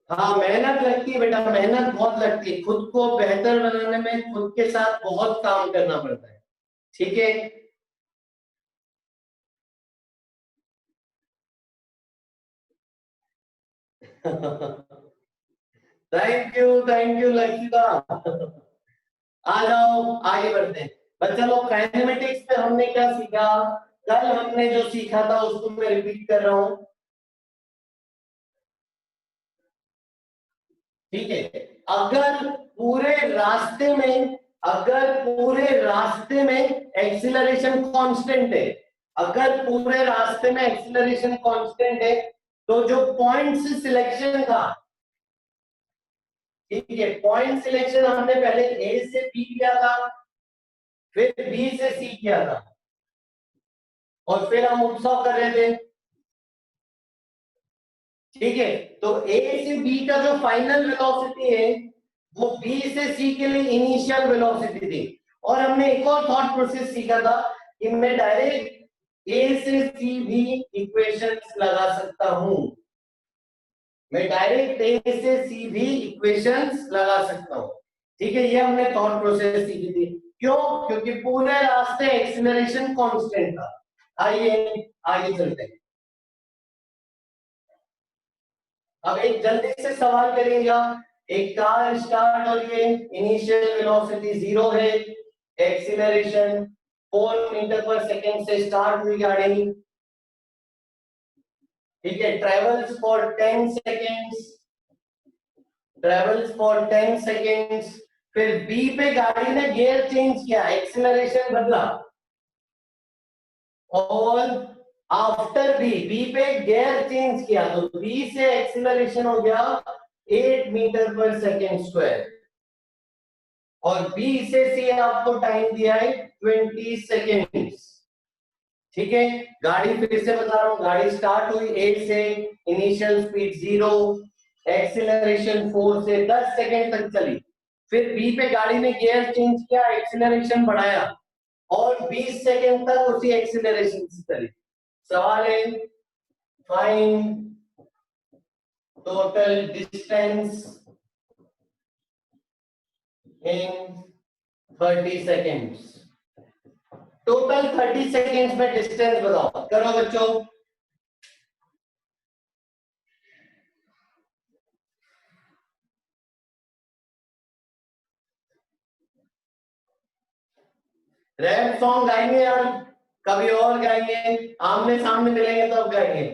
हाँ मेहनत लगती है बेटा, मेहनत बहुत लगती है, खुद को बेहतर बनाने में खुद के साथ बहुत काम करना पड़ता है। ठीक है। Thank you Lakshita. आ जाओ आगे बढ़ते हैं। बच्चा लोग काइनेमेटिक्स में हमने क्या सीखा? कल हमने जो सीखा था उसको मैं रिपीट कर रहा हूं। ठीक है। अगर पूरे रास्ते में अगर पूरे रास्ते में एक्सीलरेशन कांस्टेंट है, अगर पूरे रास्ते में एक्सीलरेशन कांस्टेंट है, तो जो पॉइंट सिलेक्शन था, ठीक है, पॉइंट सिलेक्शन हमने पहले ए से बी किया था, फिर बी से सी किया था, और फिर हम उत्सव कर रहे थे। ठीक है। तो ए से बी का जो फाइनल वेलोसिटी है वो बी से सी के लिए इनिशियल वेलोसिटी थी। और हमने एक और थॉट प्रोसेस सीखा था कि मैं डायरेक्ट ए से सी भी इक्वेशंस लगा सकता हूं। मैं डायरेक्ट ए से सी भी इक्वेशंस लगा सकता हूं। ठीक है, ये हमने थॉट प्रोसेस सीखी थी। क्यों? क्योंकि पूरे रास्ते एक्सीलरेशन कांस्टेंट था। आइए आगे चलते हैं। अब एक जल्दी से सवाल करेंगे। एक कार स्टार्ट हो रही है, इनिशियल वेलोसिटी 0 है, एक्सीलरेशन 4 मीटर पर सेकेंड से स्टार्ट हुई गाड़ी। ठीक है, ट्रेवल्स फॉर 10 सेकेंड्स। फिर बी पे गाड़ी ने गियर चेंज किया, एक्सीलरेशन बदला, और आफ्टर बी पे गियर चेंज किया, तो बी से एक्सीलरेशन हो गया 8 मीटर पर सेकेंड स्क्वायर। और बी से सी आपको टाइम दिया है 20 सेकेंड्स। ठीक है, गाड़ी फिर से बता रहा हूं, गाड़ी स्टार्ट हुई ए से, इनिशियल स्पीड 0, एक्सीलरेशन 4 से 10 सेकेंड तक चली। फिर बी पे गाड़ी ने गियर चेंज किया, एक्सीलरेशन बढ़ाया, और 20 सेकेंड तक उसी एक्सीलरेशन से चली। सवाल है, find total distance in 30 seconds. Total 30 seconds में डिस्टेंस बताओ, करो बच्चों। रैप सॉन्ग गाएंगे यार, कभी और गाएंगे, आमने सामने मिलेंगे तब गाएंगे।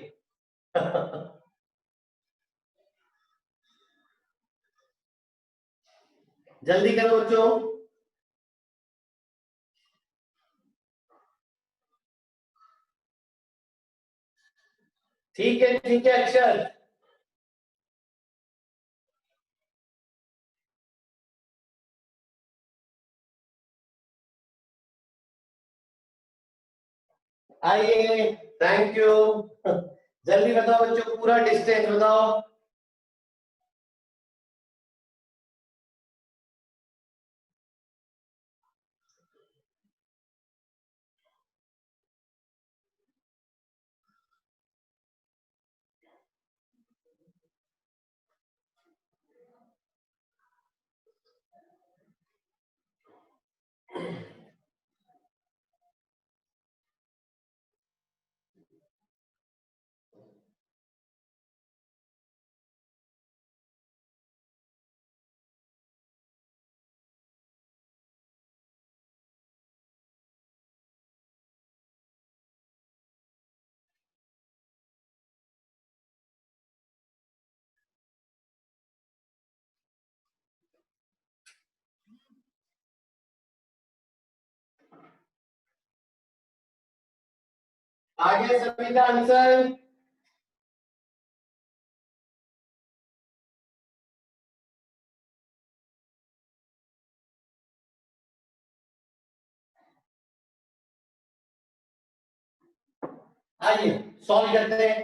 जल्दी करो बच्चों। ठीक है अक्षर। आइए, थैंक यू। जल्दी बताओ बच्चों, पूरा डिस्टेंस बताओ। आगे सभी का आंसर। आइए सॉल्व करते हैं।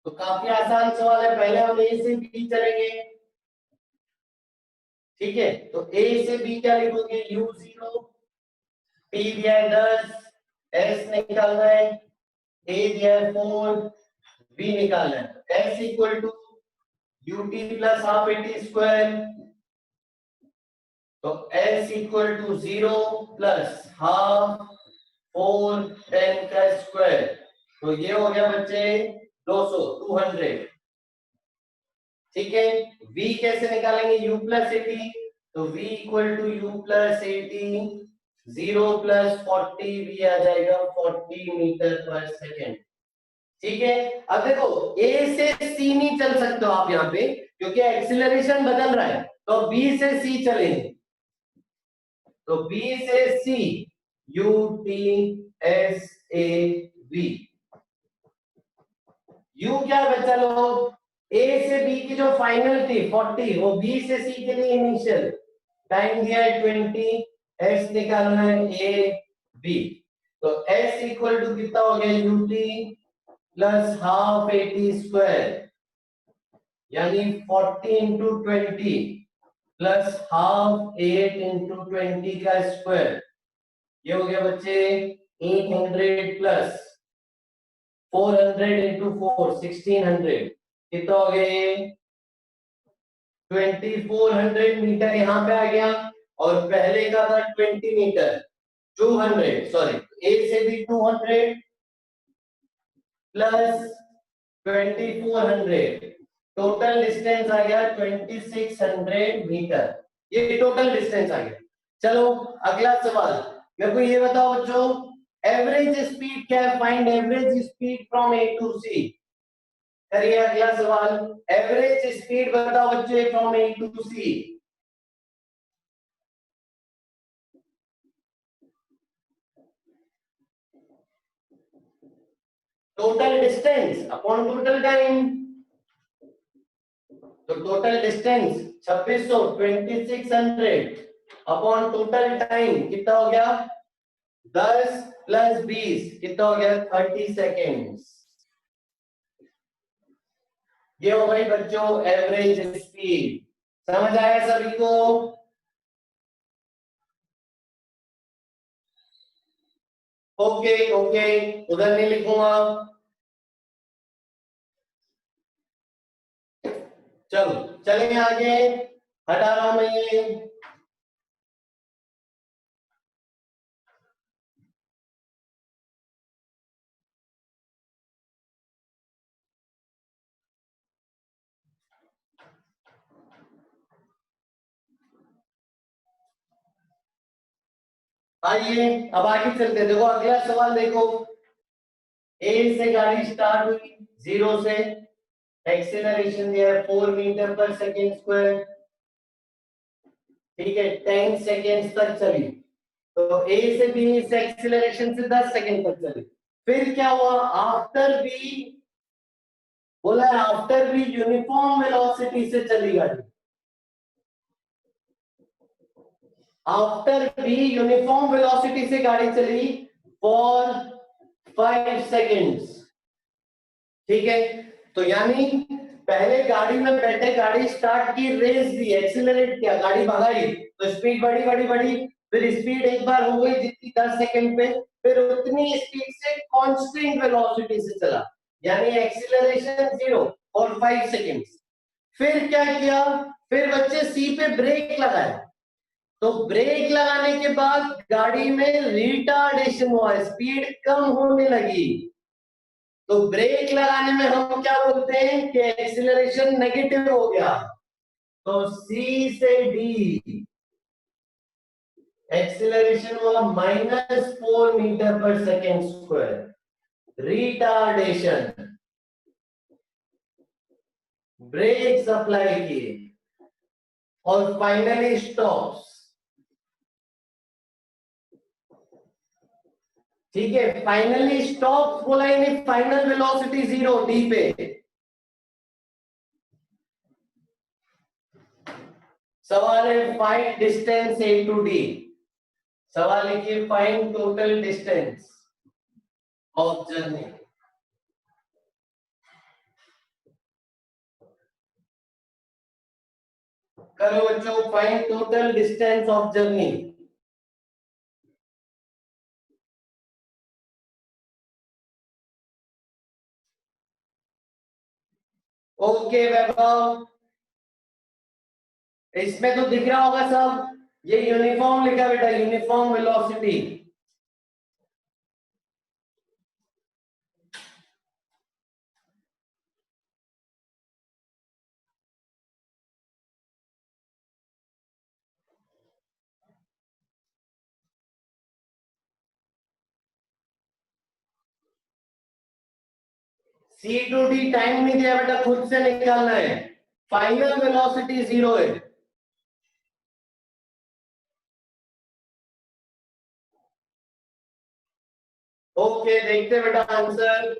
तो काफी आसान सवाल है, पहले हम ए से बी चलेंगे। ठीक है, तो ए से बी क्या लिखोगे? u0, p दिया है 10, s निकालना है, a दिया है 4, v निकालना है। s equal to ut plus half a t square, तो s equal to 0 plus half 4 10 का स्क्वायर, तो ये हो गया बच्चे 200 200। ठीक है, v कैसे निकालेंगे, u प्लस 80, तो v equal to u plus 80, 0 plus 40 v आ जाएगा 40 मीटर पर सेकेंड। ठीक है, अब देखो a से c नहीं चल सकते हो आप यहाँ पे क्योंकि एक्सीलरेशन बदल रहा है, तो b से c चलेंगे, तो b से c u t s a v। u क्या बचा लो, a से b की जो फाइनल थी 40, वो b से c के लिए इनिशियल, टाइम दिया है 20, s निकालना है a b, तो s इक्वल टू कितना हो गया ut प्लस हाफ 80 स्क्वायर, यानी 40 इंटू 20 प्लस हाफ 8 इंटू 20 का स्क्वायर, ये हो गया बच्चे 800 प्लस 400 इंटू 4 1600, कितना हो गया ये 2400 मीटर यहाँ पे आ गया, और पहले का था 20 मीटर 200, सॉरी ए से भी 200 प्लस 2400, टोटल डिस्टेंस आ गया 2600 मीटर, ये टोटल डिस्टेंस आ गया। चलो अगला सवाल, मेरे को ये बताओ बच्चों, एवरेज स्पीड क्या है, find average speed from A to C. करिए अगला सवाल, एवरेज स्पीड बताओ बच्चे from A to C. Total distance upon total time, तो total distance 2600 2600 upon total time कितना हो गया 10 प्लस 20 कितना हो गया 30 सेकेंड्स। ये हो गई बच्चों एवरेज स्पीड, समझ आया सभी को। ओके ओके, उधर नहीं लिखूंगा। चलो चलेंगे आगे, हटा रहा हूं मैं ये। आइए अब आगे चलते हैं। देखो अगला सवाल देखो, ए से गाड़ी स्टार्ट हुई 0 से, एक्सेलरेशन दिया है 4 मीटर पर सेकेंड स्क्वायर, ठीक है 10 सेकेंड तक चली, तो ए से बी इस एक्सेलरेशन से 10 सेकेंड तक चली। फिर क्या हुआ, आफ्टर बी, बोला है आफ्टर बी यूनिफॉर्म वेलोसिटी से चली गाड़ी, आफ्टर बी यूनिफॉर्म वेलोसिटी से गाड़ी चली फॉर 5 सेकेंड्स। ठीक है, तो यानी पहले गाड़ी में बैठे, गाड़ी स्टार्ट की, रेस दी, एक्सीलरेट किया, गाड़ी भगाई, तो स्पीड बढ़ी बढ़ी बढ़ी, फिर स्पीड एक बार हो गई जितनी 10 सेकंड पे, फिर उतनी स्पीड से कांस्टेंट वेलोसिटी से चला, यानी एक्सीलरेशन 0 और 5 सेकंड्स। फिर क्या किया, फिर बच्चे सी पे ब्रेक लगाया, तो ब्रेक लगाने के बाद गाड़ी में रिटार्डेशन हुआ, स्पीड कम होने लगी, तो ब्रेक लगाने में हम क्या बोलते हैं कि एक्सीलरेशन नेगेटिव हो गया, तो सी से डी एक्सीलरेशन हुआ -4 मीटर पर second square, retardation, break apply किए और फाइनली स्टॉप्स। ठीक है, फाइनली स्टॉप्स बोला, यानी फाइनल वेलोसिटी 0 डी पे। सवाल है find distance A to D, सवाल लिखिए find total distance of journey. करो बच्चों, find total distance of journey. Okay Vaibhav, इसमें तो दिख रहा होगा सब, ये यूनिफॉर्म लिखा बेटा, यूनिफॉर्म वेलोसिटी। C2D टाइम नहीं दिया बेटा, खुद से निकालना है। फाइनल वेलोसिटी 0 है। ओके देखते हैं बेटा आंसर।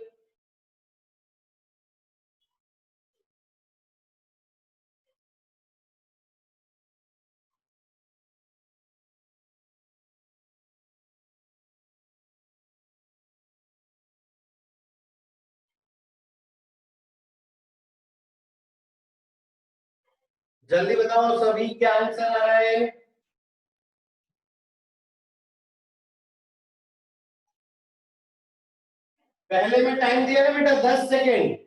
जल्दी बताओ सभी क्या आंसर आ रहा है। पहले में टाइम दिया ना बेटा 10 सेकेंड।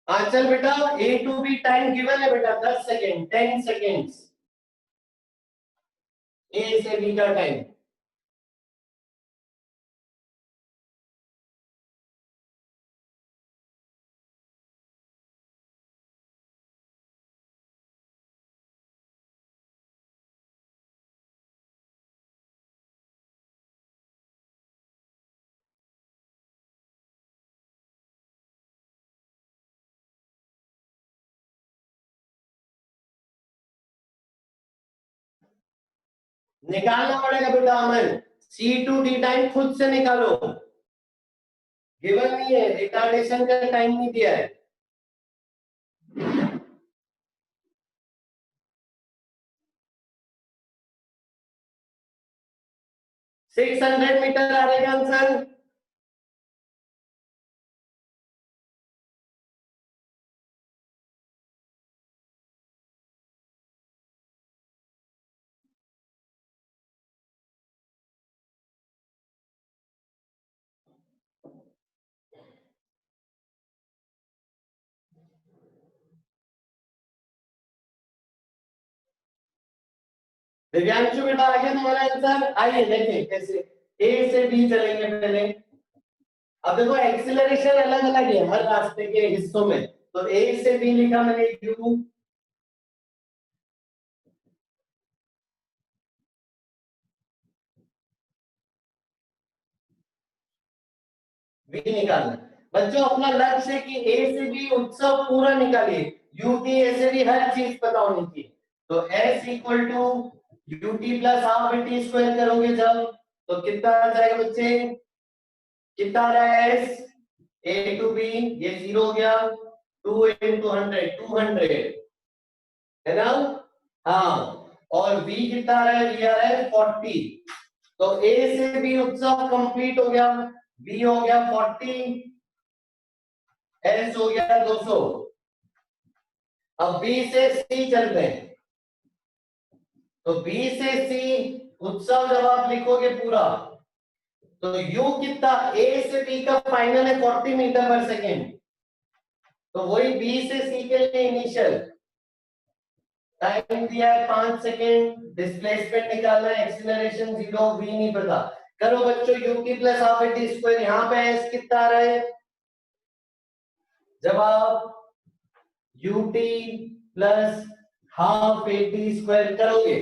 हाँ चल बेटा, ए टू बी टाइम गिवन है बेटा 10 सेकेंड, 10 सेकेंड्स ए से बी का टाइम। निकालना पड़ेगा बेटा अमन, C2D टाइम खुद से निकालो, गिवन नहीं है, रिटार्डेशन का टाइम नहीं दिया है। 600 मीटर आ रहेगा आंसर। दिव्यांशु बेटा आ गया तुम्हारा आंसर, आइए देखें कैसे। ए से बी चलेंगे पहले। अब देखो एक्सीलरेशन अलग अलग है हर रास्ते के हिस्सों में, तो ए से बी लिखा मैंने यू, बी निकालना। बच्चों अपना लक्ष्य है कि ए से बी उत्सव पूरा निकालिए, यूटी ए से बी हर चीज पता होनी चाहिए। तो s equal to u t plus half t square करोगे जब, तो कितना आ जाएगा बच्चे, कितना आ रहा है एस, ए टू बी, ये 0 हो गया, 2 into 100 200 है ना। हाँ, और v कितना आ रहा है, v आ रहा है 40। तो a से b उत्सव कंप्लीट हो गया, v हो गया 40, s हो गया 200। अब b से c चलते हैं, तो b से c उत्सव जब आप लिखोगे पूरा, तो u कितना, a से b का फाइनल है 40 मीटर पर सेकेंड, तो वही b से c के लिए इनिशियल टाइम दिया है 5 सेकेंड, डिस्प्लेसमेंट निकालना है, एक्सीलरेशन 0, v नहीं पता। करो बच्चों, ut plus half a t square, यहाँ पे s कितना आ रहा है, जब आप ut plus half a t square करोगे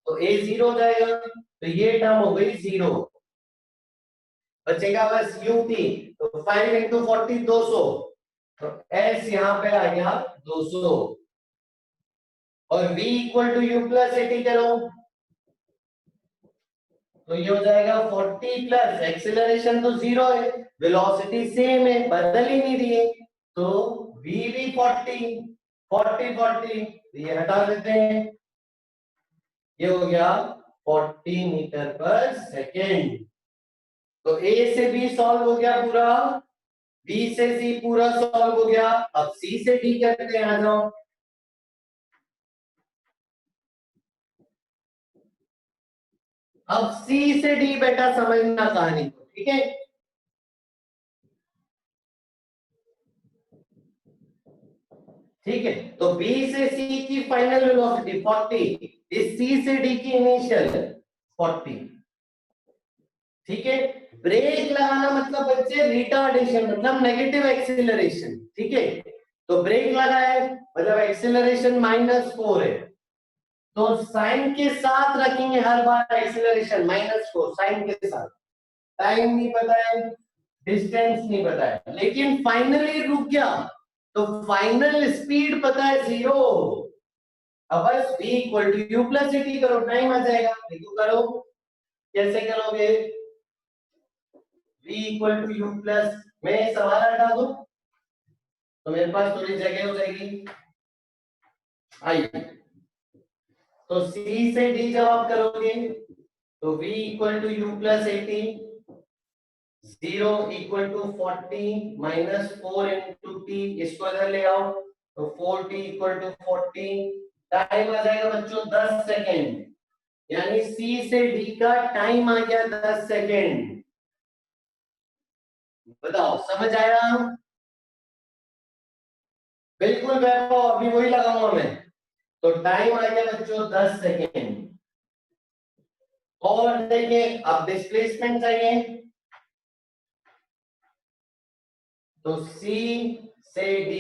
तो a 0 हो जाएगा, तो ये टर्म हो गई 0, बचेगा बस ut, तो 5 इंटू 40 200, तो s यहाँ पे आ गया 200, और v equal to u plus a t करो, तो ये हो जाएगा 40 प्लस एक्सीलरेशन तो 0 है, वेलोसिटी सेम है, बदल ही नहीं रही है, तो v भी 40 40 40, तो ये हटा देते हैं, ये हो गया 40 मीटर पर सेकेंड। तो a से b सॉल्व हो गया पूरा, b से c पूरा सॉल्व हो गया, अब c से d करते हैं, आ जाओ। अब c से d बेटा समझना कहानी को, ठीक है। ठीक है, तो B से C की फाइनल वेलोसिटी 40, इस C से D की इनिशियल 40। ठीक है, ब्रेक लगाना मतलब बच्चे रिटार्डेशन, मतलब नेगेटिव एक्सीलरेशन। ठीक है, तो ब्रेक लगा है मतलब एक्सीलरेशन -4 है, तो साइन के साथ रखेंगे हर बार एक्सीलरेशन -4 साइन के साथ। टाइम नहीं पता है, डिस्टेंस नहीं पता है, लेकिन फाइनली रुक गया तो फाइनल स्पीड पता है 0। अब बस v equal to u plus t करो, टाइम आ जाएगा। देखो करो कैसे करोगे, v equal to u plus, मैं सवाल हटा दूं तो मेरे पास थोड़ी जगह हो जाएगी। आइए, तो c से d जब आप करोगे तो v equal to u plus 80, 0 equal to 40 minus 4 into t, इसको इधर ले आओ तो 4t इक्वल टू 40। टाइम आ जाएगा बच्चों 10 सेकेंड, यानी C से D का टाइम आ गया 10 सेकेंड। बताओ समझ आया? बिल्कुल वैभव, अभी वही लगाऊंगा मैं। तो टाइम आ गया बच्चों 10 सेकेंड। और देखिए अब डिस्प्लेसमेंट चाहिए, तो C से D।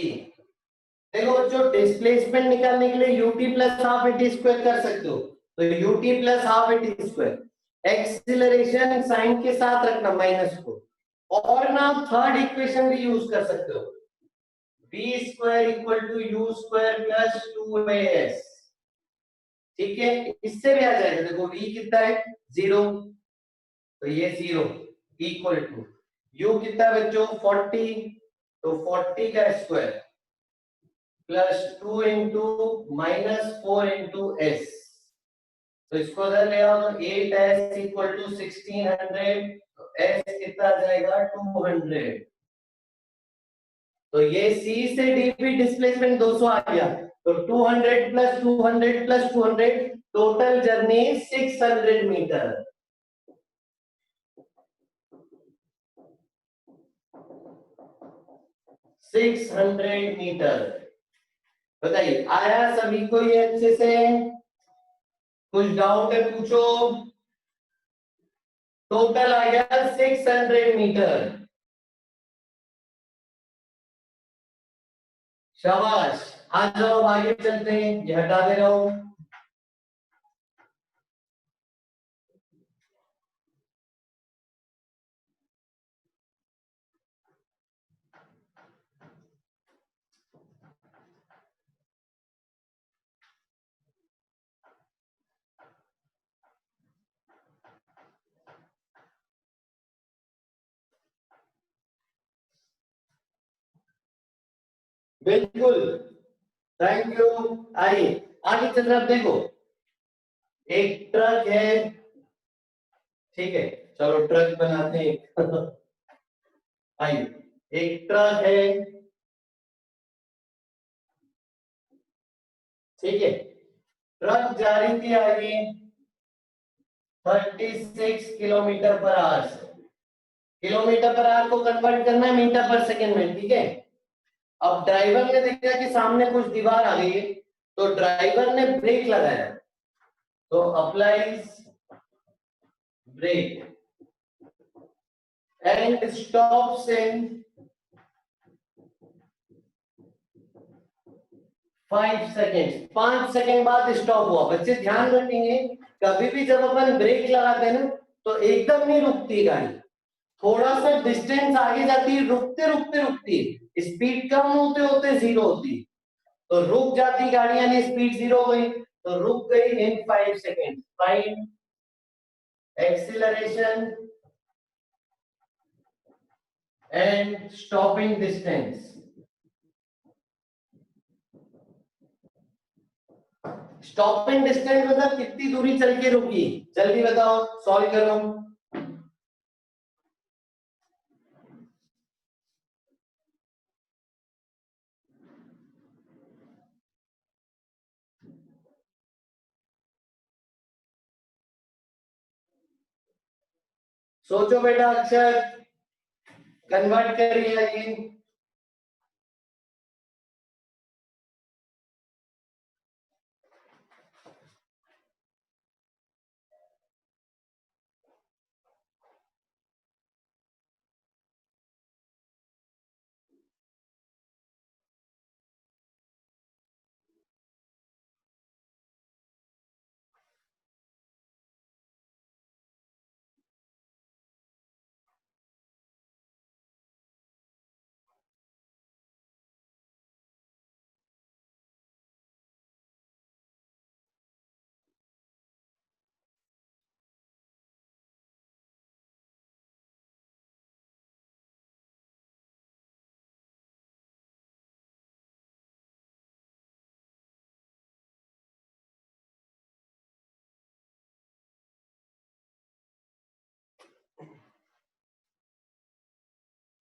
देखो बच्चों, डिस्प्लेसमेंट निकालने के लिए ut plus half a t square कर सकते हो, तो ut plus half a t square. Acceleration sign के साथ रखना माइनस को, और ना थर्ड इक्वेशन भी यूज कर सकते हो, b square equal to u square plus 2as। ठीक है, इससे भी आ जाएगा। देखो v कितना है 0, तो ये 0 इक्वल टू u कितना है बच्चों 40, तो 40 का square plus 2 into -4 into S, तो इसको अगर ले आओ तो 8s इक्वल टू 1600, तो s कितना आ जाएगा 200। तो ये C से D भी डिस्प्लेसमेंट 200 आ गया, तो 200 plus 200 plus 200, total journey 600 metre. Six 600 metre. बताइए आया सभी को ये अच्छे से? कुछ डाउट है पूछो। टोटल आ गया 600 मीटर। शाबाश, आ जाओ आगे चलते हैं, ये हटा दे रहा हूं। बिल्कुल, थैंक यू। आइए आगे चल रहा, देखो एक ट्रक है। ठीक है, चलो ट्रक बनाते हैं। आइए, एक ट्रक है। ठीक है, ट्रक जा रही थी आगे 36 किलोमीटर पर आवर से। किलोमीटर पर आवर को कन्वर्ट करना है मीटर पर सेकेंड में। ठीक है, अब ड्राइवर ने देखा कि सामने कुछ दीवार आ गई है, तो ड्राइवर ने ब्रेक लगाया, तो applies brake and stops in 5 second. 5 second बाद स्टॉप हुआ। बच्चे ध्यान रखेंगे, कभी भी जब अपन ब्रेक लगाते हैं ना, तो एकदम नहीं रुकती गाड़ी, थोड़ा सा डिस्टेंस आगे जाती है, रुकते रुकते रुकती है, स्पीड कम होते होते 0 होती है, तो रुक जाती गाड़ी, यानी स्पीड 0 हो गई, तो रुक गई इन 5 second. Find acceleration and stopping distance. Stopping distance मतलब कितनी दूरी चल के रुकी, जल्दी बताओ, सॉल्व करो। सोचो बेटा, अक्षर कन्वर्ट करिए।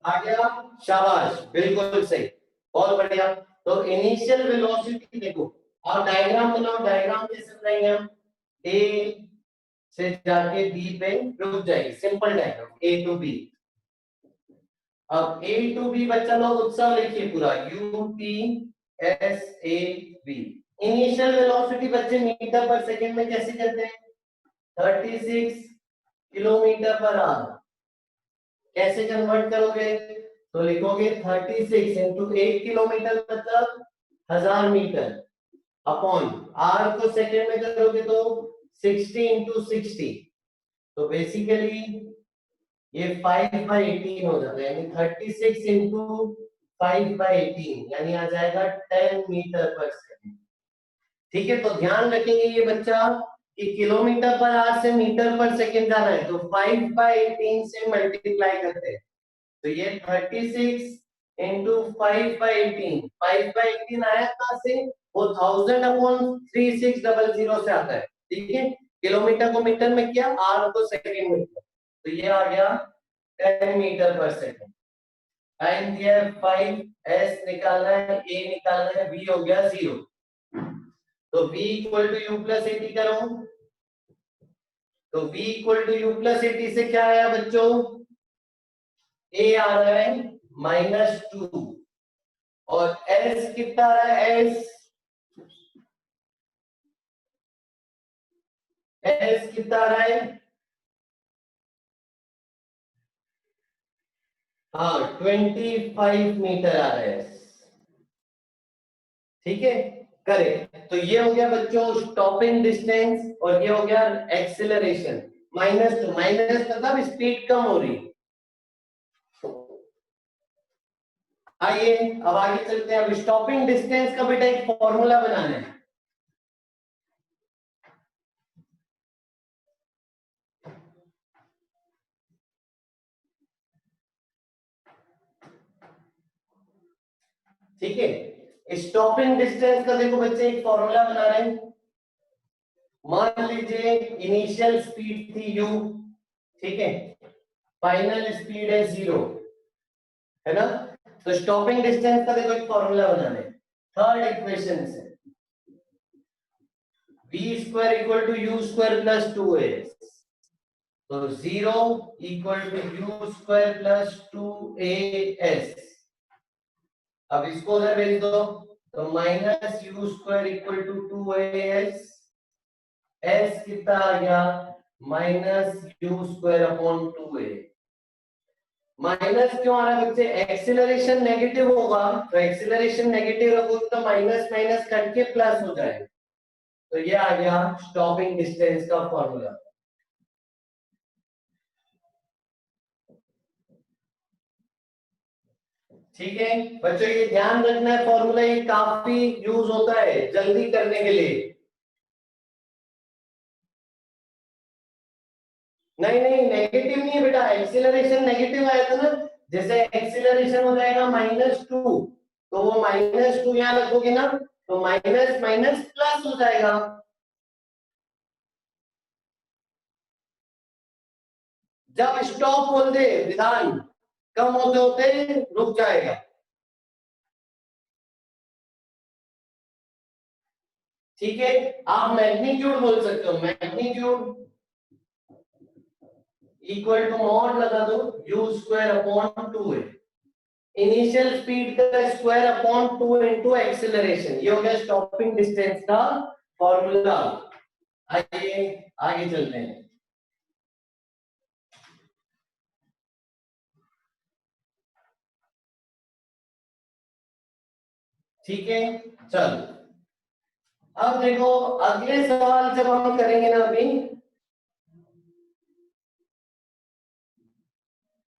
आ गया, शाबाश, बिल्कुल सही, बहुत बढ़िया। तो इनिशियल वेलोसिटी देखो, आप डायग्राम बनाओ, डायग्राम कैसे बनाएंगे हम, ए से जाके बी पे रुक जाएगी, simple diagram A to B. अब ए टू बी बच्चा लोग उत्साह लिखिए पूरा, u t s a b. Initial velocity बच्चे मीटर पर सेकंड में कैसे करते हैं, 36 किलोमीटर पर आवर। कैसे कन्वर्ट करोगे, तो लिखोगे 36 इंटू 1 किलोमीटर मतलब 1000 मीटर, अपॉन आर को सेकंड में करोगे तो 60 इंटू 60, तो बेसिकली ये 5/18 हो जाता है, यानी 36 इंटू 5/18 यानी आ जाएगा 10 मीटर पर सेकंड। ठीक है, तो ध्यान रखेंगे ये बच्चा कि किलोमीटर पर आवर से मीटर पर सेकंड जाना है तो 5/18 से मल्टीप्लाई करते हैं, तो ये 36 इंटू 5/18, 5/18 आया कहां से, वो 1000/3600 से आता है। ठीक है, किलोमीटर को मीटर में किया, आर को सेकंड में किया, तो ये आ गया 10 मीटर पर सेकंड। टाइम दिया 5, एस निकालना है, ए निकालना है, बी हो गया 0, तो v equal to u plus 80 करो, तो v equal to u plus 80 से क्या आया बच्चों, a आ रहा है -2 और s कितना आ रहा है, s कितना आ रहा है, हाँ 25 मीटर आ रहा है। ठीक है, करेक्ट। तो ये हो गया बच्चों स्टॉपिंग डिस्टेंस और ये हो गया एक्सीलरेशन। -2, माइनस मतलब स्पीड कम हो रही। आइए अब आगे चलते हैं, अब स्टॉपिंग डिस्टेंस का बेटा एक फॉर्मूला बनाना है। ठीक है, स्टॉपिंग डिस्टेंस का देखो बच्चे एक फॉर्मूला बना रहे हैं। मान लीजिए इनिशियल स्पीड थी u, ठीक है, फाइनल स्पीड है 0, है ना, तो स्टॉपिंग डिस्टेंस का देखो एक फॉर्मूला बनाना है थर्ड इक्वेशन से, v² equal to u² plus 2a, तो 0 equal to u² plus 2as। अब इसको उधर भेज दो, तो -u² equal to 2as, s कितना आ गया -u²/2a। माइनस क्यों आ रहा है बच्चे, एक्सीलरेशन नेगेटिव होगा, तो एक्सीलरेशन नेगेटिव होगा तो माइनस माइनस करके प्लस हो जाएगा, तो ये आ गया स्टॉपिंग डिस्टेंस का फॉर्मूला। ठीक है बच्चों, ये ध्यान रखना है, फॉर्मूला ये काफी यूज होता है जल्दी करने के लिए। नहीं नहीं, नेगेटिव नहीं है बेटा, एक्सीलरेशन नेगेटिव आया था ना, जैसे एक्सीलरेशन हो जाएगा -2, तो वो -2 यहाँ रखोगे ना, तो माइनस माइनस प्लस हो जाएगा। जब स्टॉप बोल दे विधान कम होते होते रुक जाएगा। ठीक है, आप मैग्नीट्यूड बोल सकते हो, मैग्नीट्यूड इक्वल टू मॉड लगा दो u²/2a, इनिशियल स्पीड का स्क्वायर अपॉन 2 इंटू एक्सीलरेशन, ये हो गया स्टॉपिंग डिस्टेंस का फॉर्मूला। आइए आगे चलते हैं। ठीक है, चल अब देखो अगले सवाल जब हम करेंगे ना, अभी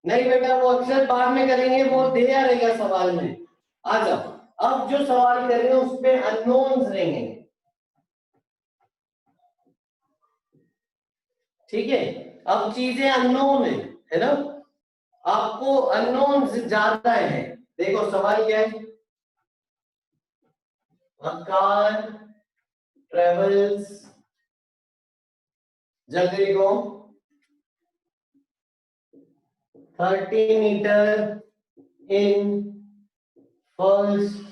नहीं बेटा, वो अक्सर बाद में करेंगे, वो दिया रहेगा सवाल में। आ जाओ, अब जो सवाल कर रहे हैं उसमें अननोन्स रहेंगे। ठीक है, अब चीजें अननोन है ना, आपको अननोन ज्यादा है। देखो सवाल क्या है, a car travels, जल्दी लिखो, 30 metre in first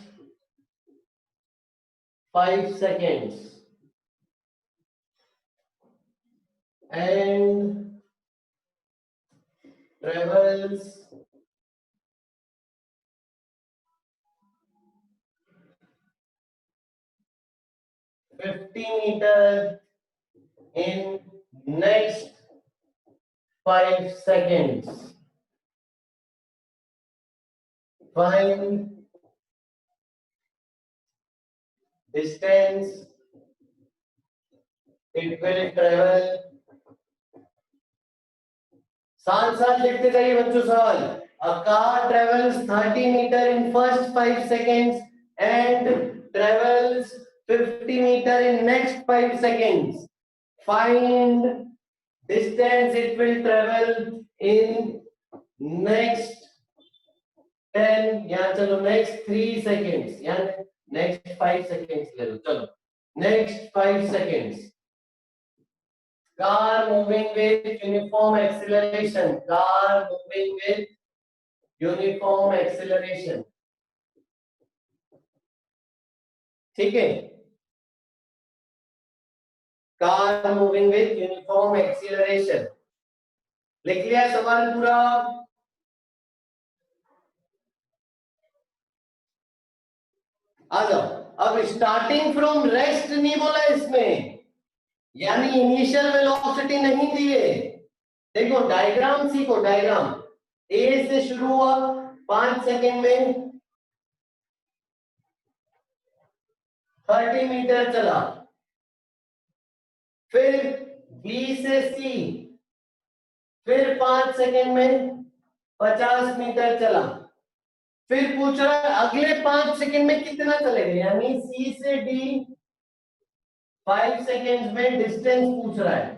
5 seconds and travels 50 meters in next 5 seconds. Find distance it will travel. साथ साथ लिखते जाइए बच्चों सवाल. A car travels 30 meter in first 5 seconds and travels 50 meter in next 5 seconds. Find distance it will travel in next 10 या चलो next 3 seconds या next 5 seconds ले लो. चलो next 5 seconds. Car moving with uniform acceleration. Car moving with uniform acceleration. ठीक है. Car moving with uniform acceleration. लिख लिया सवाल पूरा. आ जाओ. अब स्टार्टिंग फ्रॉम रेस्ट नहीं बोला इसमें, यानी इनिशियल वेलोसिटी नहीं दी है. देखो डायग्राम सीखो. डायग्राम ए से शुरू हुआ 5 सेकंड में 30 मीटर चला. फिर बी से सी फिर 5 सेकंड में 50 मीटर चला. फिर पूछ रहा है अगले 5 सेकंड में कितना चलेगा, यानी सी से डी 5 सेकंड्स में डिस्टेंस पूछ रहा है.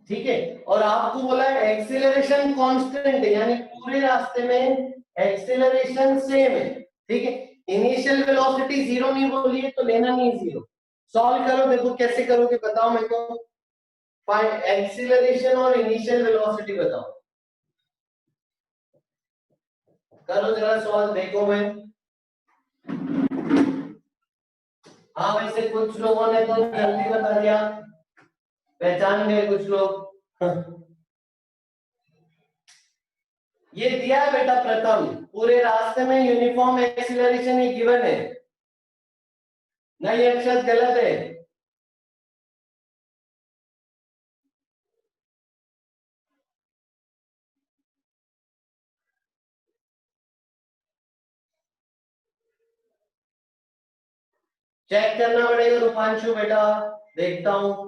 ठीक है. और आपको बोला है एक्सीलरेशन कांस्टेंट है, यानी पूरे रास्ते में एक्सीलरेशन सेम है. ठीक है. इनिशियल वेलोसिटी जीरो नहीं बोली है तो लेना नहीं जीरो. सॉल्व करो. देखो कैसे करोगे बताओ मेरे को. फाइंड एक्सीलरेशन और इनिशियल वेलोसिटी बताओ. करो जरा सवाल देखो. मैं हाँ वैसे कुछ लोगों ने तो जल्दी बता दिया, पहचान गए कुछ लोग. ये दिया है बेटा प्रथम. पूरे रास्ते में यूनिफॉर्म एक्सीलरेशन ही गिवन है. नहीं अक्षर गलत है. चेक करना पड़ेगा रूपांशु बेटा. देखता हूं.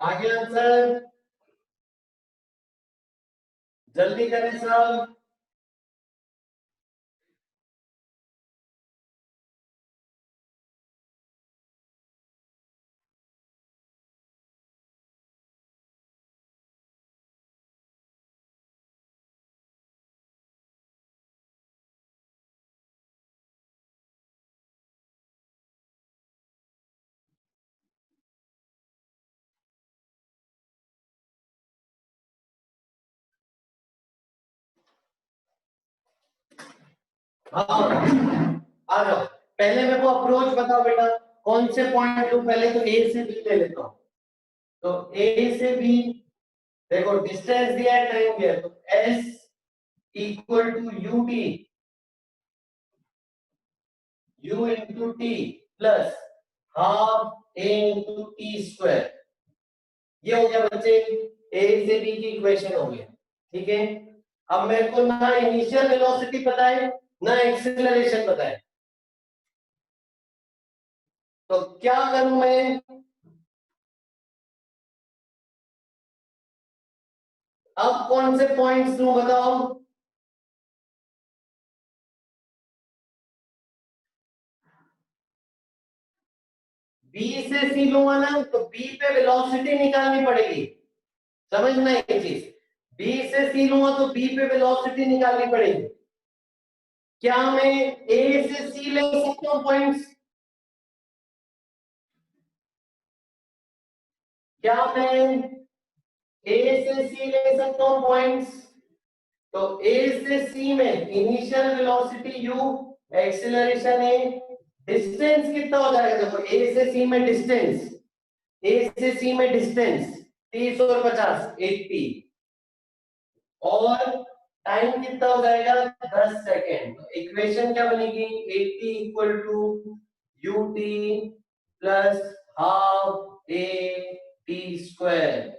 आगे आंसर जल्दी करें सब. हाँ आ जाओ, पहले मेरे को अप्रोच बताओ बेटा, कौन से पॉइंट लूं, पहले तो ए से बी ले लेता हूं। तो ए से बी, देखो डिस्टेंस दिया है, टाइम दिया है, तो s equal to u t, u into t plus half a into t square. ये हो गया बच्चे ए से बी की इक्वेशन हो गया, ठीक है। अब मेरे को ना इनिशियल वेलोसिटी पता है ना एक्सेलरेशन पता है, तो क्या करूं मैं, अब कौन से पॉइंट्स लूं बताओ। बी से सी लूंगा ना, तो बी पे वेलोसिटी निकालनी पड़ेगी, समझना ये चीज। बी से सी लूंगा तो बी पे वेलोसिटी निकालनी पड़ेगी। क्या मैं ए से सी ले सकता हूं पॉइंट्स, क्या मैं ए से सी ले सकता हूं पॉइंट्स। तो ए से सी में initial velocity you, acceleration A, distance कितना हो जाएगा, देखो ए से सी में डिस्टेंस, ए से सी में डिस्टेंस 30 और 50 80, और टाइम कितना हो जाएगा 10 सेकेंड। तो इक्वेशन क्या बनेगी, 80 equal to u t plus half a t square.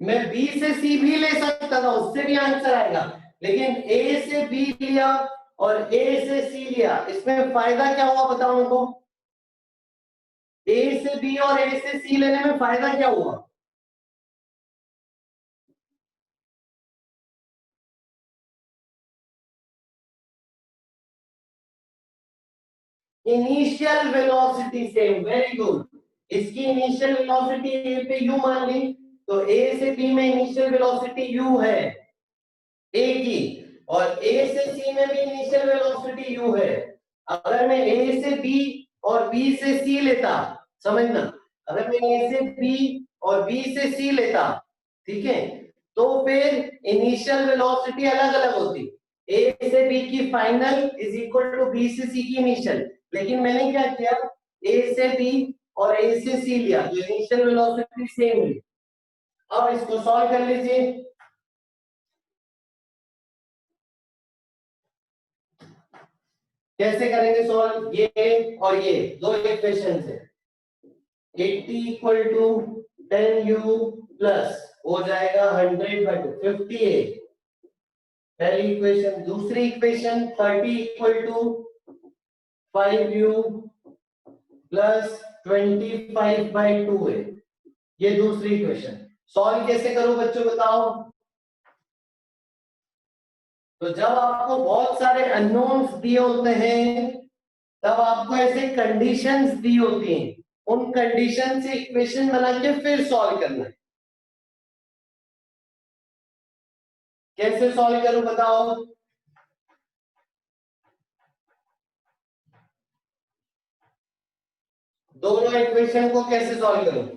मैं बी से सी भी ले सकता था, उससे भी आंसर आएगा, लेकिन ए से बी लिया और ए से सी लिया, इसमें फायदा क्या हुआ बताओ उनको। ए से बी और ए से सी लेने में फायदा क्या हुआ, initial velocity same, very good. इसकी इनिशियल वेलोसिटी ए पे यू मान ली, तो ए से बी में इनिशियल वेलोसिटी यू है ए की, और ए से सी में भी इनिशियल वेलोसिटी यू है। अगर मैं ए से बी और बी से सी लेता, समझना, अगर मैं ए से बी और बी से सी लेता, ठीक है, तो फिर इनिशियल वेलोसिटी अलग अलग होती, ए से बी की final is equal to B से सी की इनिशियल। लेकिन मैंने क्या किया, ए से बी और ए से सी लिया, तो इनिशियल वेलोसिटी सेम हुई। अब इसको सॉल्व कर लीजिए। कैसे करेंगे सॉल्व, ये और ये दो इक्वेशन से, 80 इक्वल टू 10u प्लस हो जाएगा 100/50a, पहली इक्वेशन। दूसरी equation 30 equal to 5u plus 25/2 है, ये दूसरी इक्वेशन। सॉल्व कैसे करूं बच्चों बताओ। तो जब आपको बहुत सारे अननोन्स दिए होते हैं, तब आपको ऐसे कंडीशंस दी होती हैं, उन कंडीशन से इक्वेशन बना के फिर सॉल्व करना है। कैसे सॉल्व करूं बताओ। दोनों इक्वेशन को कैसे सॉल्व करूं,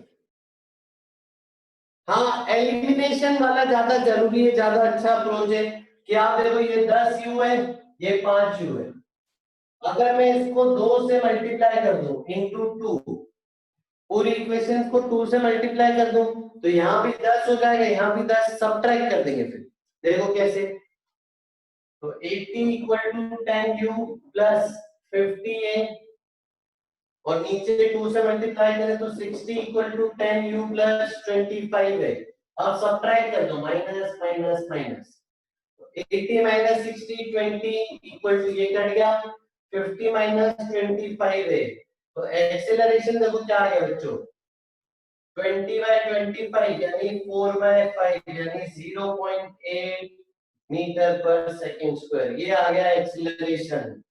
हाँ एलिमिनेशन वाला ज्यादा जरूरी है, ज्यादा अच्छा अप्रोच है कि आप देखो ये 10u है, ये 5u है, अगर मैं इसको 2 से मल्टीप्लाई कर दूं इंटू 2, पूरी इक्वेशन को 2 से मल्टीप्लाई कर दूं, तो यहाँ भी 10 हो जाएगा, यहाँ भी 10, सब्ट्रैक्ट कर देंगे फिर, देखो कैसे। तो 80 equal to 10u plus 50a, और नीचे 2 से मल्टीप्लाई करें तो 60 इक्वल टू 10u प्लस 25 है। अब सब्ट्रैक्ट कर दो, minus minus minus, 80 minus 60 20 equal to, ये कट गया, 50 माइनस 25 है। तो एक्सेलरेशन देखो क्या आ गया बच्चों, 20/25 यानी 4/5 यानी 0.8 मीटर पर सेकेंड स्क्वायर, ये आ गया एक्सेलरेशन।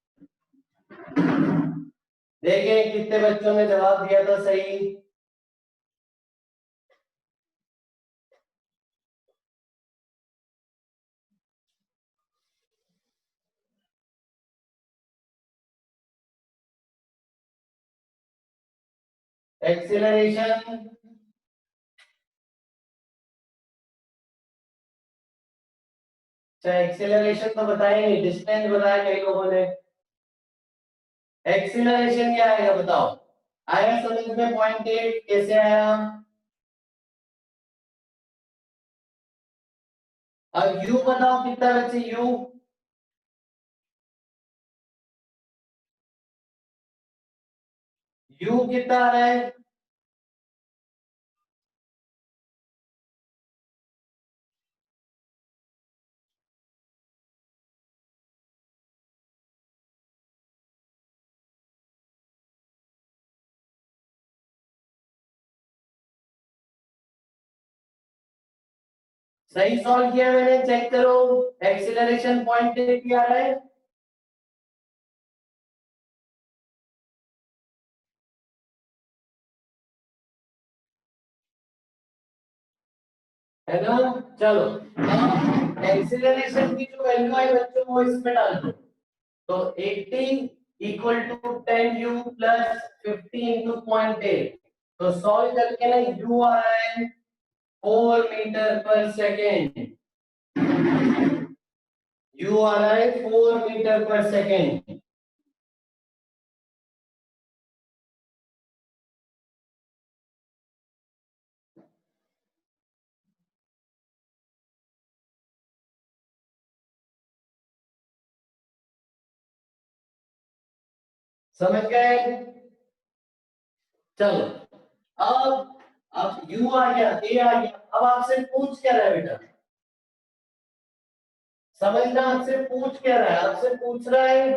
देखें कितने बच्चों ने जवाब दिया था सही। एक्सेलरेशन एक्सेलरेशन तो बताया नहीं, डिस्टेंस बताया कई लोगों ने। एक्सेलरेशन क्या आएगा बताओ? आया समझ में? 0.8 कैसे आया? अब यू बताओ कितना बच्चे, यू यू कितना आ रहा है? सही सॉल्व किया मैंने, चेक करो। एक्सीलरेशन 0.8 आ रहा है ना? चलो, एक्सीलरेशन की जो वैल्यू है बच्चों वो इसमें डाल दो। तो 80 equal to 10 u plus 50 into 0.8। तो सॉल्व करके ना यू आ रहा है 4 मीटर पर सेकेंड। यू आ रहा है 4 मीटर पर सेकेंड। समझ गए? चलो, अब यू आ गया, ए आ गया। अब आपसे पूछ क्या रहा है बेटा? समझना, आपसे पूछ क्या रहा है? आपसे पूछ रहा है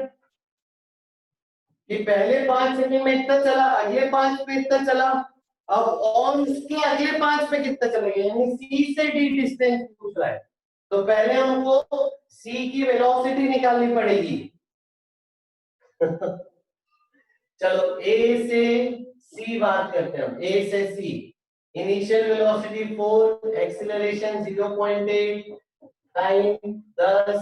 कि पहले 5 सेकंड में इतना चला, अगले 5 पे इतना चला, अब और उसके अगले 5 पे कितना चलेगा, यानी सी से डी डिस्टेंस पूछ रहा है। तो पहले हमको सी की वेलोसिटी निकालनी पड़ेगी। चलो, ए से सी बात करते हैं हम। ए से C, initial velocity 4, acceleration 0.8, time 10,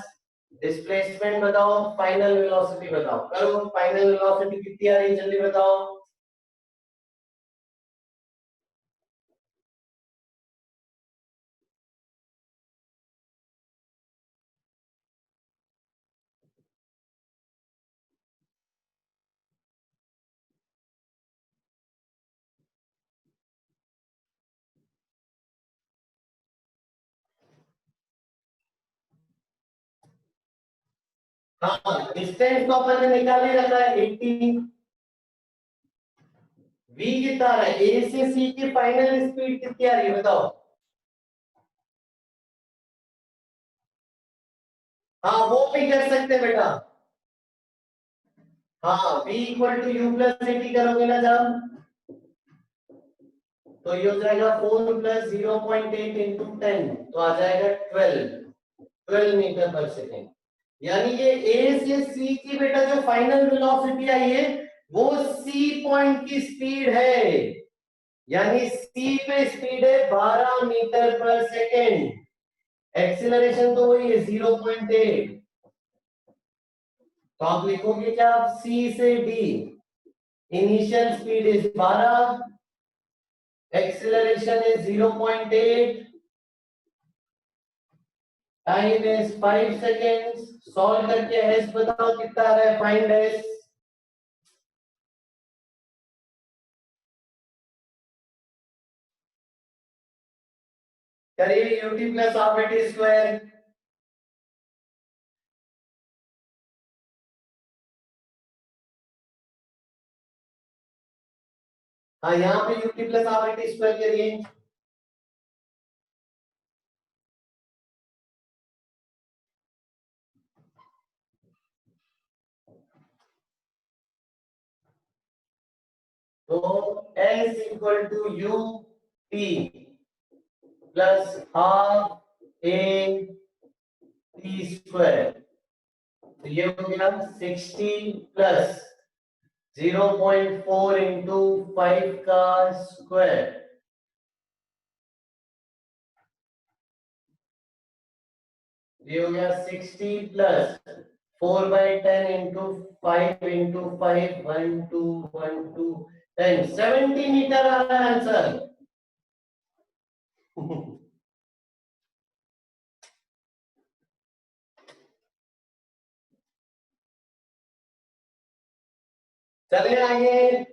displacement बताओ, फाइनल वेलोसिटी बताओ। करो, फाइनल वेलोसिटी कितनी आ रही है जल्दी बताओ। हाँ, डिस्टेंस तो अपन ने निकाल ही रखा है 80। वी कितना आ रहा है? ए से सी की फाइनल स्पीड कितनी आ रही है बताओ। हाँ, वो भी कर सकते हैं बेटा। हाँ, v equal to u plus 80 करोगे ना जब, तो ये हो जाएगा 4 प्लस 0.8 इंटू 10, तो आ जाएगा 12 मीटर पर सेकेंड। यानी ये ए से सी की बेटा जो फाइनल वेलोसिटी आई है वो सी पॉइंट की स्पीड है। यानी सी पे स्पीड है 12 मीटर पर सेकेंड। एक्सीलरेशन तो वही है 0.8। तो आप लिखोगे क्या? आप सी से D, initial speed is 12, acceleration is 0.8, time is 5 seconds. Solve करके एस बताओ कितना आ रहा है, फाइंड एस। करिए, u t plus half a t square. हाँ, यहाँ पे u t plus half a t square करिए। तो s equal to u t plus half a t square. तो ये हो गया 60 प्लस 0.4 इंटू 5 का स्क्वायर। ये हो गया 60 प्लस 4/10 इंटू 5 इंटू 5, 1 2 1 2 10, 70 मीटर आ रहा है आंसर। चले आगे।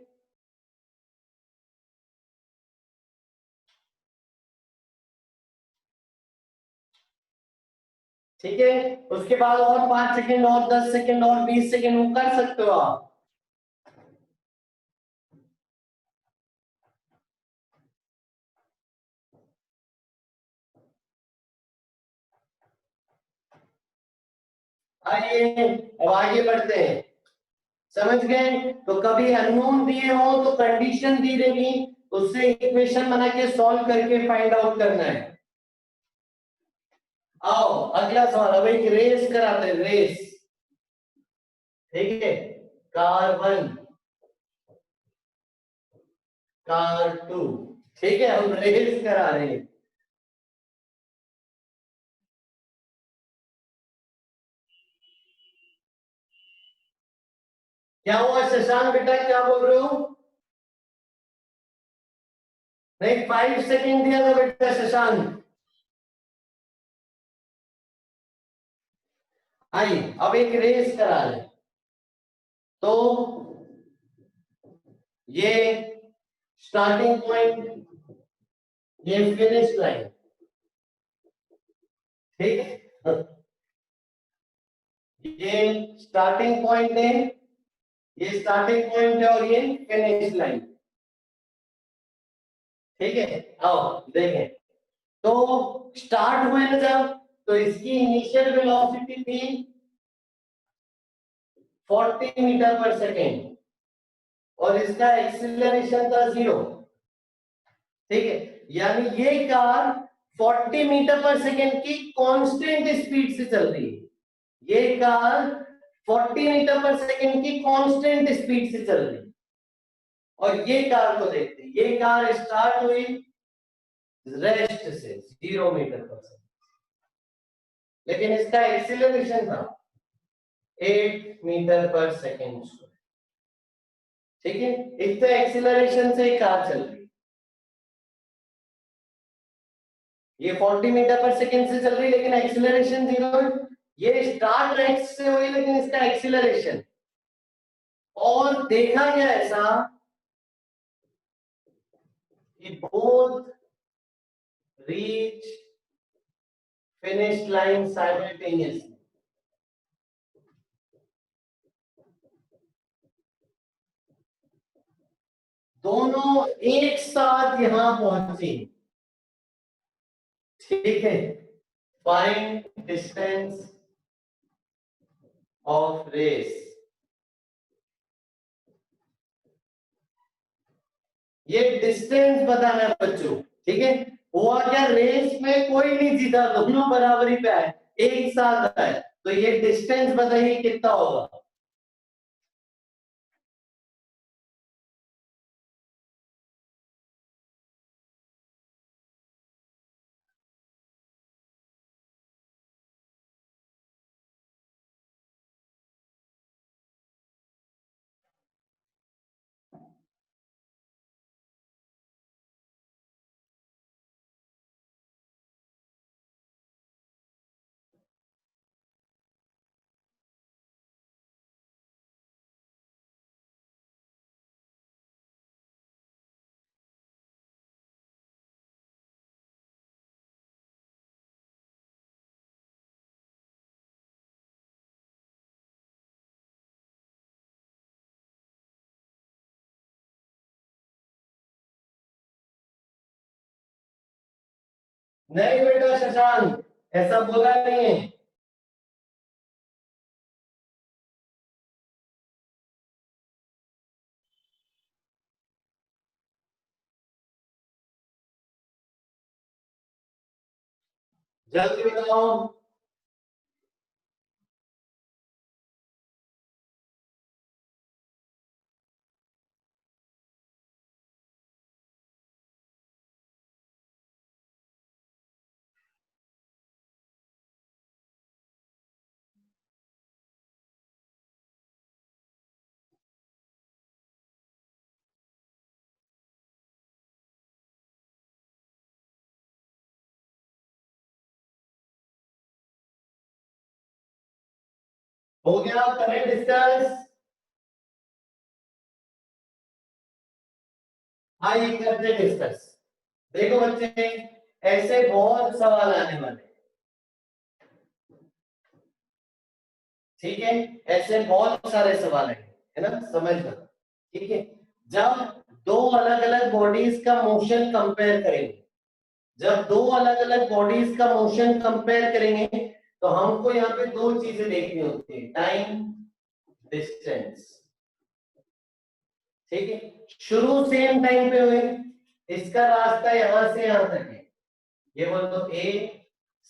ठीक है, उसके बाद और 5 सेकंड और 10 सेकंड और 20 सेकंड वो कर सकते हो आप। आइए अब आगे बढ़ते हैं। समझ गए? तो कभी अननोन दिए हो तो कंडीशन दी रहेगी, उससे इक्वेशन बना के सॉल्व करके फाइंड आउट करना है। आओ अगला सवाल, अब एक रेस कराते हैं, रेस। ठीक है, कार 1 कार 2, ठीक है, हम रेस करा रहे हैं। क्या हुआ शशांक बेटा, क्या बोल रहे हो? नहीं, 5 सेकंड दिया था बेटा शशांक। आइए अब एक रेस करा रहे हैं। तो ये स्टार्टिंग पॉइंट, ये फिनिश लाइन, ठीक है। ये स्टार्टिंग पॉइंट है, ये स्टार्टिंग पॉइंट है और ये फिनिश लाइन, ठीक है। आओ देखें, तो स्टार्ट हुए ना जब, तो इसकी इनिशियल वेलोसिटी थी 40 मीटर पर सेकेंड और इसका एक्सीलरेशन था 0, ठीक है। यानी ये कार 40 मीटर पर सेकेंड की कांस्टेंट स्पीड से चल रही है, ये कार 40 मीटर पर सेकेंड की कांस्टेंट स्पीड से चल रही है। और ये कार को देखते हैं, ये कार स्टार्ट हुई रेस्ट से 0 मीटर पर सेकेंड, लेकिन इसका एक्सीलरेशन था 8 मीटर पर सेकेंड स्क्वायर, ठीक है। इतने एक्सीलरेशन से कार चल रही है, ये 40 मीटर पर सेकेंड से चल रही है लेकिन एक्सीलरेशन 0 है। ये स्टार्ट रेस्ट से हुई लेकिन इसका एक्सीलरेशन, और देखा गया ऐसा कि both reach finish line simultaneously, दोनों एक साथ यहां पहुंचे, ठीक है। फाइंड डिस्टेंस ऑफ रेस, ये डिस्टेंस बताना है बच्चों, ठीक है। हुआ क्या, रेस में कोई नहीं जीता, दोनों बराबरी पे आए, एक साथ आए, तो ये डिस्टेंस बताइए कितना होगा। नहीं बेटा शशांक, ऐसा बोला नहीं है। जल्दी बताओ। हो गया, करें डिस्कस। आइए करते डिस्कस। देखो बच्चे, ऐसे बहुत सवाल आने वाले, ठीक है, ऐसे बहुत सारे सवाल हैं, है ना, समझना, ठीक है। जब दो अलग अलग बॉडीज का मोशन कंपेयर करेंगे, जब दो अलग अलग बॉडीज का मोशन कंपेयर करेंगे, तो हमको यहाँ पे दो चीजें देखनी होती है, टाइम, डिस्टेंस, ठीक है। शुरू सेम टाइम पे हुए, इसका रास्ता यहां से यहां तक है, ये बोल दो ए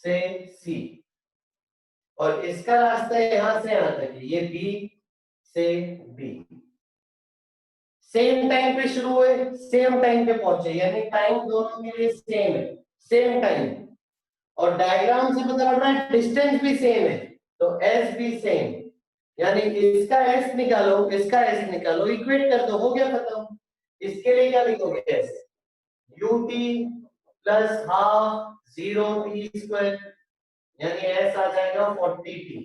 से सी, और इसका रास्ता यहां से यहां तक है, ये बी से बी। सेम टाइम पे शुरू हुए, सेम टाइम पे पहुंचे, यानी टाइम दोनों के लिए सेम है, सेम टाइम। और डायग्राम से पता लग रहा है डिस्टेंस भी सेम है, तो एस भी सेम, यानी इसका एस निकालो, इसका एस निकालो, इक्वेट कर दो, हो गया खत्म। इसके लिए क्या लिखोगे, S UT plus half zero T square, यानी एस आ जाएगा 40t।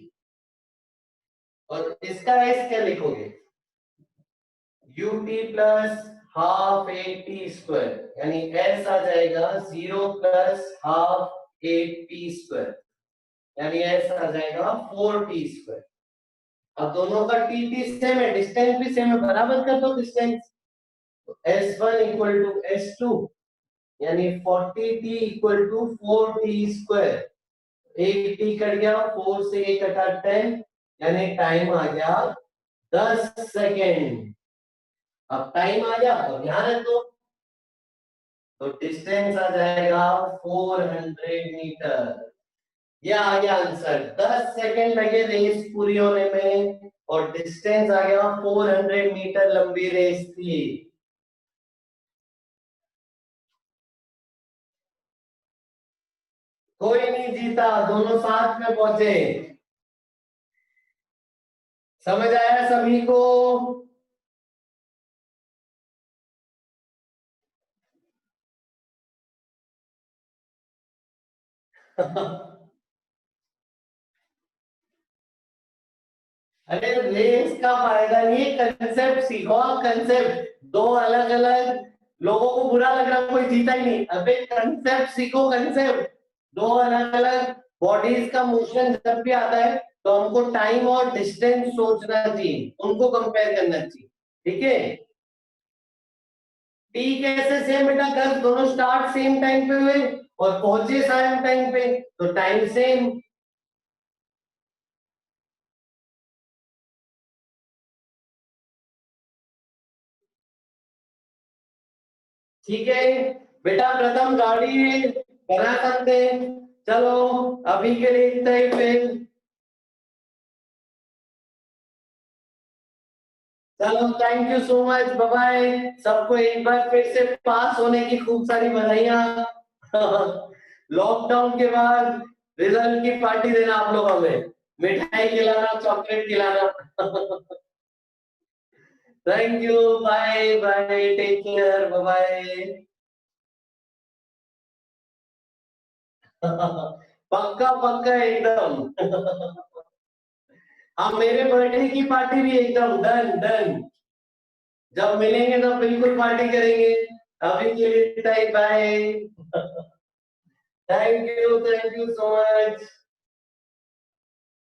और इसका एस क्या लिखोगे, UT plus half 8t square, यानी एस आ जाएगा 0 प्लस हाफ 8t स्क्वायर, यानी एस आ जाएगा 4t स्क्वायर। अब दोनों का टी टी सेम है, डिस्टेंस भी सेम है, बराबर कर दो डिस्टेंस, तो S1 इक्वल टू S2, यानी 40t equal to 4t square. एक टी कट गया, 4 से एक कटा 10, यानी टाइम आ गया 10 सेकेंड। अब टाइम आ गया तो ध्यान रखो, तो डिस्टेंस आ जाएगा 400 मीटर। ये आ गया आंसर, 10 सेकेंड लगे रेस पूरी होने में, और डिस्टेंस आ गया 400 मीटर लंबी रेस थी। कोई नहीं जीता, दोनों साथ में पहुंचे। समझ आया सभी को? अरे रेस का फायदा नहीं, कंसेप्ट सीखो, कंसेप्ट। दो अलग अलग लोगों को बुरा लग रहा, कोई जीता ही नहीं, अबे कंसेप्ट सीखो, कंसेप्ट। दो अलग अलग बॉडीज का मोशन जब भी आता है, तो हमको टाइम और डिस्टेंस सोचना चाहिए, उनको कंपेयर करना चाहिए, ठीक है। टी कैसे सेम बेटा, कर दोनों स्टार्ट सेम टाइम पे हुए और पहुंचे सेम टाइम पे, तो टाइम सेम। ठीक है बेटा, प्रथम गाड़ी बना सकते हैं। चलो अभी के लिए इतना ही फिर। चलो thank you so much, bye bye. सबको एक बार फिर से पास होने की खूब सारी बधाइयां। लॉकडाउन के बाद रिजल्ट की पार्टी देना आप लोग हमें, मिठाई खिलाना, चॉकलेट खिलाना। Thank you, bye bye, take care, bye bye. पक्का पक्का एकदम। हाँ, मेरे बर्थडे की पार्टी भी एकदम डन डन। जब मिलेंगे तो बिल्कुल पार्टी करेंगे। अभी के लिए bye. Thank you so much.